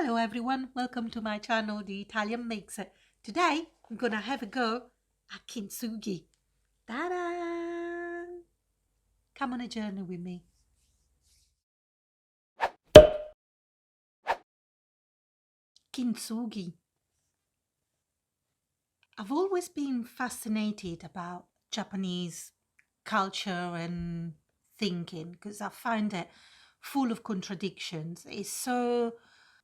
Hello everyone, welcome to my channel, The Italian Makes It. Today, I'm gonna have a go at Kintsugi. Ta-da! Come on a journey with me. Kintsugi. I've always been fascinated about Japanese culture and thinking because I find it full of contradictions. It's so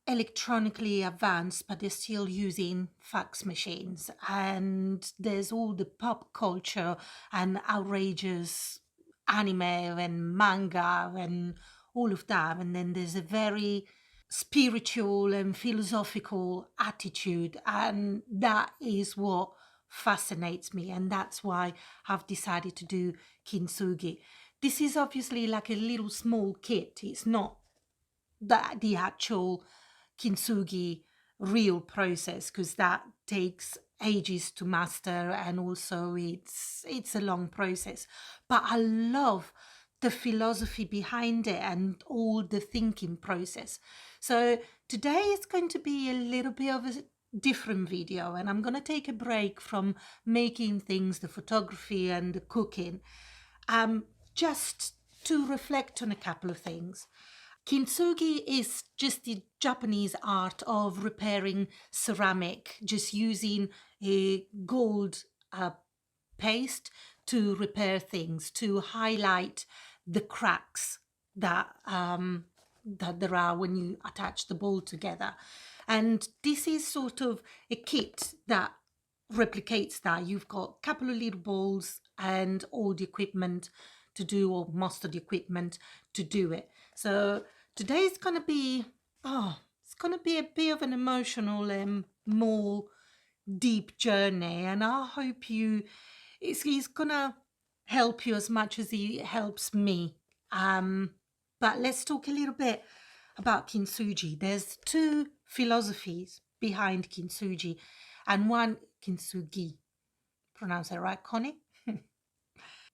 electronically advanced, but they're still using fax machines. And there's all the pop culture and outrageous anime and manga and all of that. And then there's a very spiritual and philosophical attitude. And that is what fascinates me. And that's why I've decided to do Kintsugi. This is obviously like a little small kit. It's not the actual Kintsugi real process, because that takes ages to master, and also it's a long process. But I love the philosophy behind it and all the thinking process. So today is going to be a little bit of a different video, and I'm going to take a break from making things, the photography and the cooking, just to reflect on a couple of things. Kintsugi is just the Japanese art of repairing ceramic, just using a gold paste to repair things, to highlight the cracks that there are when you attach the bowl together. And this is sort of a kit that replicates that. You've got a couple of little bowls and all the equipment to do, or most of the equipment to do it. So today is going to be, it's going to be a bit of an emotional and more deep journey. And I hope it's going to help you as much as it helps me. But let's talk a little bit about Kintsugi. There's two philosophies behind Kintsugi, and one Kintsugi. Pronounce that right, Connie?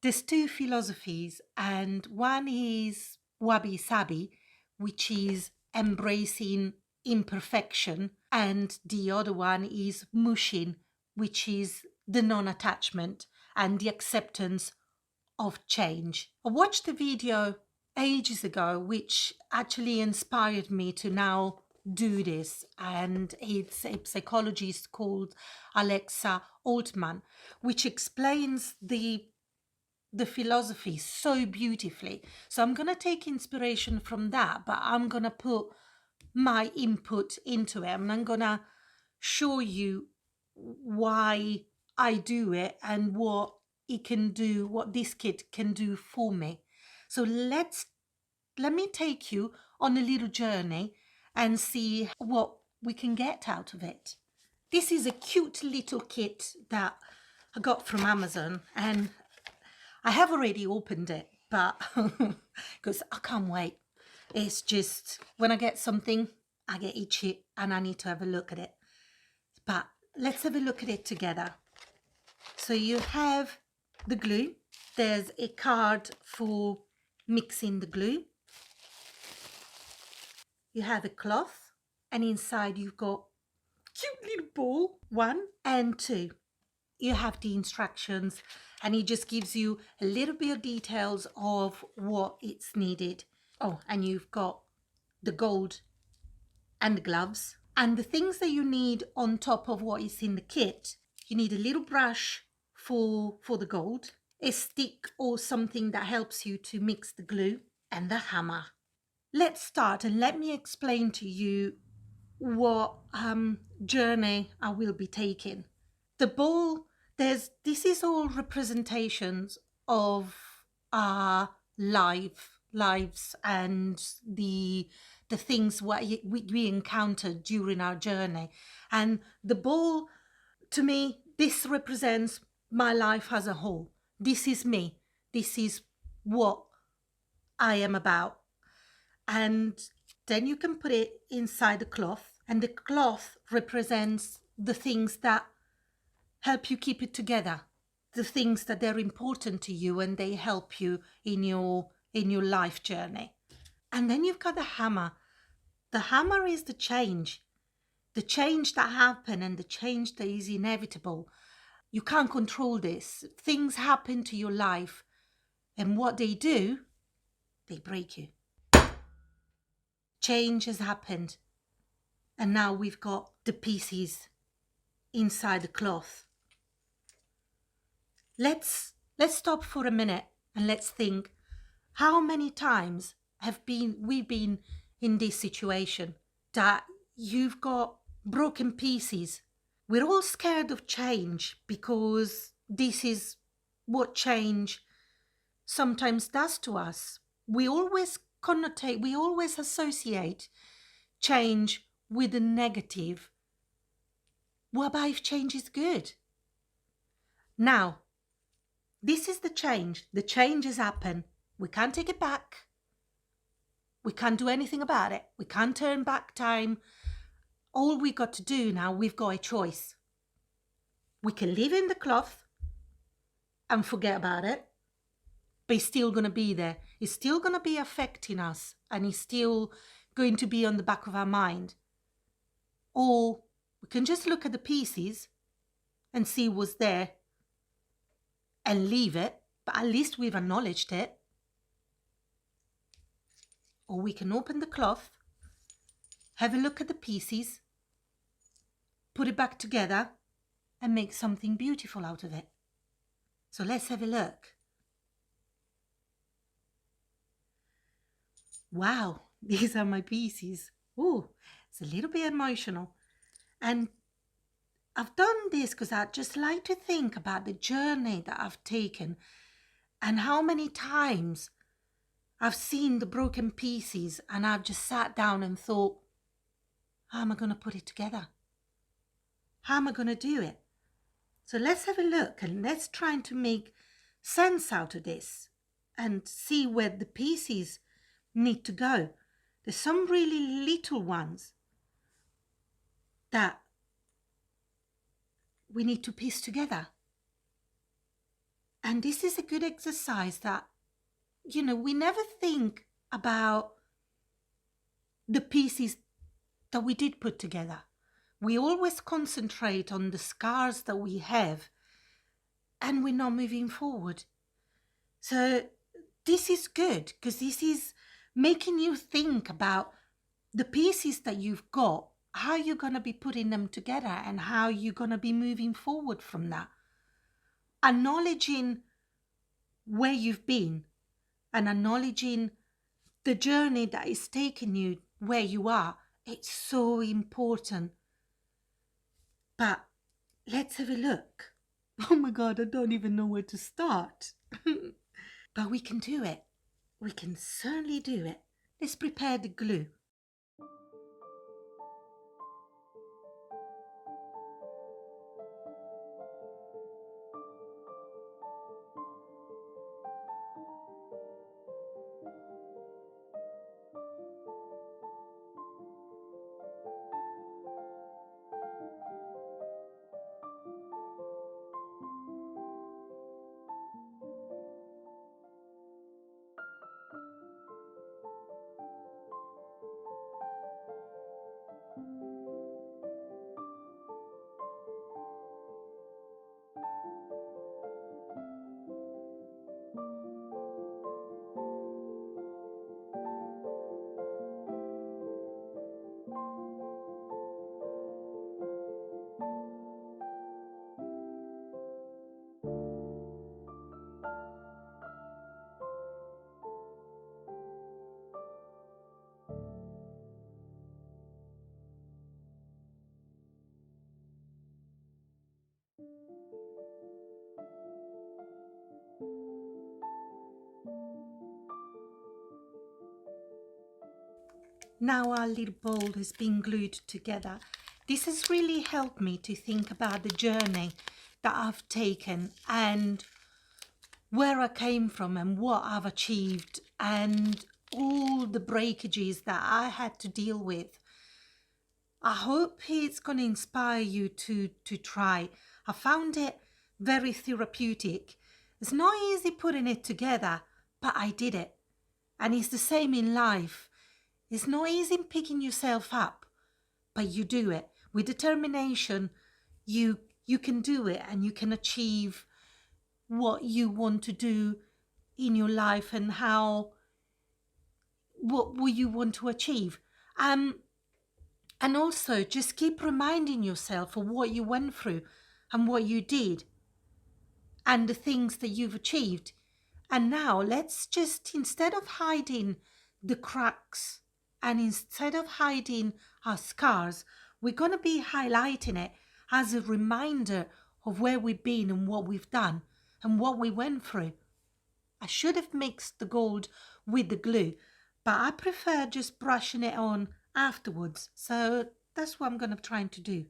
There's two philosophies, and one is wabi-sabi, which is embracing imperfection, and the other one is mushin, which is the non-attachment and the acceptance of change. I watched a video ages ago which actually inspired me to now do this, and it's a psychologist called Alexa Altman, which explains the philosophy so beautifully. So I'm going to take inspiration from that, but I'm going to put my input into it, and I'm going to show you why I do it and what it can do, what this kit can do for me. So let me take you on a little journey and see what we can get out of it. This is a cute little kit that I got from Amazon, and I have already opened it, but because I can't wait. It's just when I get something, I get itchy and I need to have a look at it. But let's have a look at it together. So you have the glue. There's a card for mixing the glue. You have a cloth, and inside you've got cute little ball, 1 and 2. You have the instructions, and it just gives you a little bit of details of what it's needed. Oh, and you've got the gold and the gloves. And the things that you need on top of what is in the kit, you need a little brush for the gold, a stick or something that helps you to mix the glue, and the hammer. Let's start, and let me explain to you what journey I will be taking. The bowl, this is all representations of our lives and the things what we encountered during our journey. And the bowl, to me, this represents my life as a whole. This is me. This is what I am about. And then you can put it inside the cloth, and the cloth represents the things that help you keep it together, the things that they're important to you and they help you in your life journey. And then you've got the hammer. The hammer is the change that happen and the change that is inevitable. You can't control this. Things happen to your life, and what they do, they break you. Change has happened, and now we've got the pieces inside the cloth. Let's stop for a minute and let's think, how many times have we been in this situation that you've got broken pieces? We're all scared of change because this is what change sometimes does to us. We always associate change with the negative. What about if change is good? Now, this is the change. The change has happened. We can't take it back. We can't do anything about it. We can't turn back time. All we got to do now, we've got a choice. We can leave in the cloth and forget about it, but it's still going to be there. It's still going to be affecting us, and it's still going to be on the back of our mind. Or we can just look at the pieces and see what's there and leave it, but at least we've acknowledged it. Or we can open the cloth, have a look at the pieces, put it back together, and make something beautiful out of it. So let's have a look. Wow, these are my pieces. Oh, it's a little bit emotional. And I've done this because I just like to think about the journey that I've taken and how many times I've seen the broken pieces and I've just sat down and thought, how am I going to put it together? How am I going to do it? So let's have a look and let's try to make sense out of this and see where the pieces need to go. There's some really little ones that we need to piece together. And this is a good exercise that, we never think about the pieces that we did put together. We always concentrate on the scars that we have and we're not moving forward. So this is good because this is making you think about the pieces that you've got, how you're going to be putting them together and how you're going to be moving forward from that. Acknowledging where you've been and acknowledging the journey that is taking you where you are. It's so important. But let's have a look. Oh my God, I don't even know where to start. But we can do it. We can certainly do it. Let's prepare the glue. Now our little bowl has been glued together. This has really helped me to think about the journey that I've taken and where I came from and what I've achieved and all the breakages that I had to deal with. I hope it's going to inspire you to try. I found it very therapeutic. It's not easy putting it together, but I did it. And it's the same in life. It's not easy picking yourself up, but you do it with determination. You can do it, and you can achieve what you want to do in your life, and what you want to achieve. And also just keep reminding yourself of what you went through and what you did and the things that you've achieved. And now let's just, instead of hiding the cracks and instead of hiding our scars, we're going to be highlighting it as a reminder of where we've been and what we've done and what we went through. I should have mixed the gold with the glue, but I prefer just brushing it on afterwards. So that's what I'm going to try to do.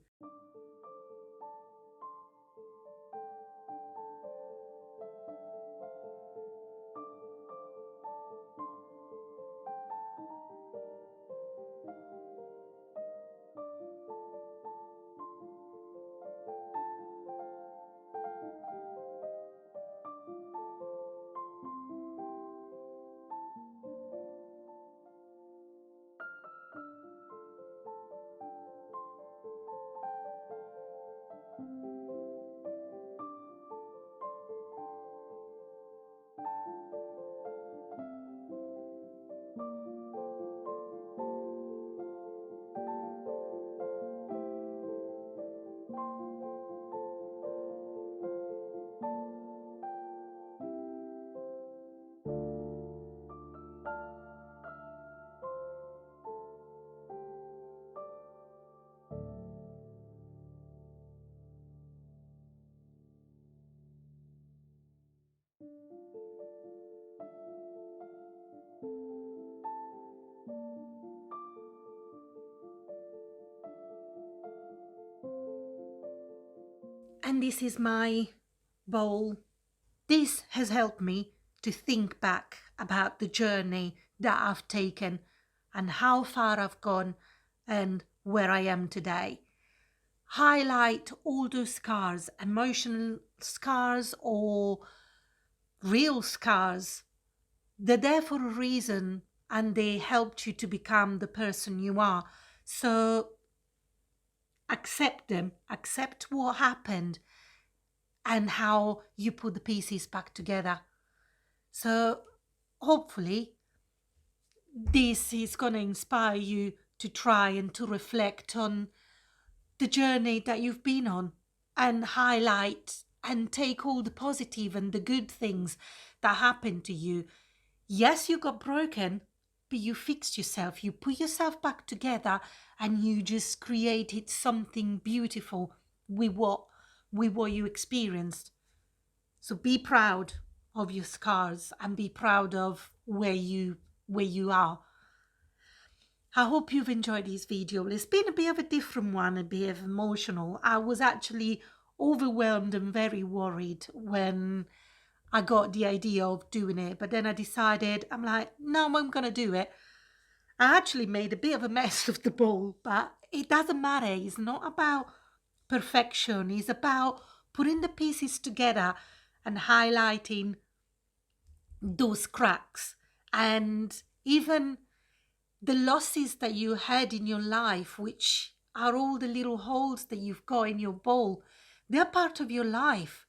And this is my bowl. This has helped me to think back about the journey that I've taken and how far I've gone and where I am today. Highlight all those scars, emotional scars or real scars. They're there for a reason, and they helped you to become the person you are. So accept them, accept what happened and how you put the pieces back together. So hopefully this is going to inspire you to try and to reflect on the journey that you've been on and highlight and take all the positive and the good things that happened to you. Yes, you got broken, but you fixed yourself. You put yourself back together and you just created something beautiful with what you experienced. So be proud of your scars and be proud of where you are. I hope you've enjoyed this video. It's been a bit of a different one, a bit of emotional. I was actually overwhelmed and very worried when I got the idea of doing it, but then I decided, I'm like, no, I'm going to do it. I actually made a bit of a mess of the bowl, but it doesn't matter. It's not about perfection. It's about putting the pieces together and highlighting those cracks and even the losses that you had in your life, which are all the little holes that you've got in your bowl. They're part of your life.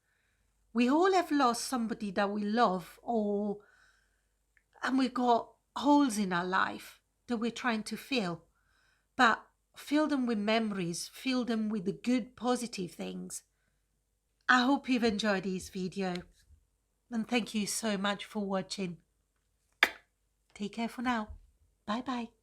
We all have lost somebody that we love, and we've got holes in our life that we're trying to fill. But fill them with memories, fill them with the good, positive things. I hope you've enjoyed this video, and thank you so much for watching. Take care for now. Bye bye.